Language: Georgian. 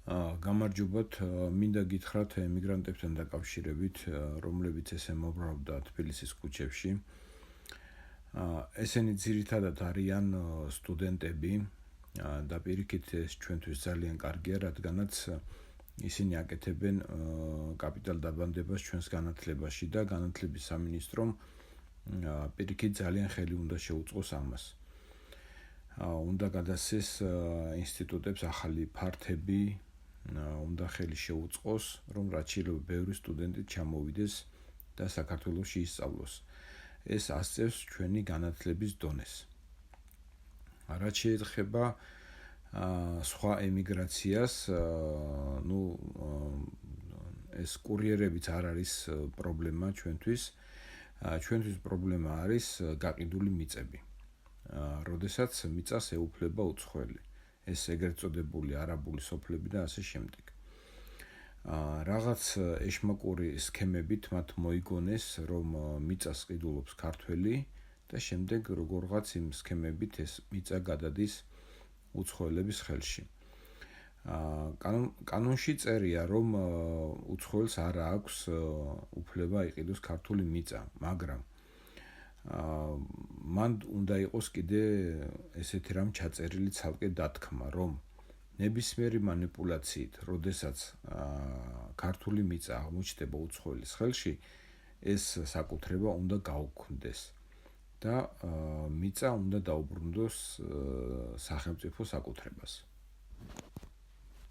გამარჯობათ, მინდა გითხრათ ემიგრანტებთან დაკავშირებით, რომლებიც ესე მობრავდა თბილისის ქუჩებში. ესენი ძირითადად არიან სტუდენტები და პირიქით ეს ჩვენთვის ძალიან კარგია, რადგანაც ისინი აკეთებენ კაპიტალ დაბანდებას ჩვენს განათლებაში და განათლების სამინისტრომ პირიქით ძალიან ხელი უნდა შეუწყოს ამას. უნდა გადასცეს ინსტიტუტებს ახალი ფართები, უნდა ხელი შეუწყოს, რომ რაც შეიძლება ბევრი სტუდენტი ჩამოვიდეს და საქართველოში ისწავლოს. ეს ასწევს ჩვენი განათლების დონეს. რაც შეეხება სხვა ემიგრაციას, ეს კურიერებიც არ არის პრობლემა ჩვენთვის. ჩვენთვის პრობლემა არის გაყიდული მიწები. როდესაც მიწას ეუფლება უცხოელი. ეს ეგრეთ წოდებული არაბული სოფლები და ასე შემდეგ. რაღაც ეშმაკური სქემებით მათ მოიგონეს, რომ მიწას ყიდულობს ქართველი და შემდეგ როგორღაც იმ სქემებით ეს მიწა გადადის უცხოელების ხელში. კანონში წერია, რომ უცხოელს არ აქვს უფლება იყიდოს ქართული მიწა, მაგრამ მან უნდა იყოს კიდე ესეთი რამ ჩაწერილი ცალკე დათქმა, რომ ნებისმიერი манипуляციით, როდესაც ქართული მიწა აღმოჩნდება უცხოელის ხელში, ეს საკუთრება უნდა გაუქმდეს და მიწა უნდა დაუბრუნდოს სახელმწიფო საკუთრებას.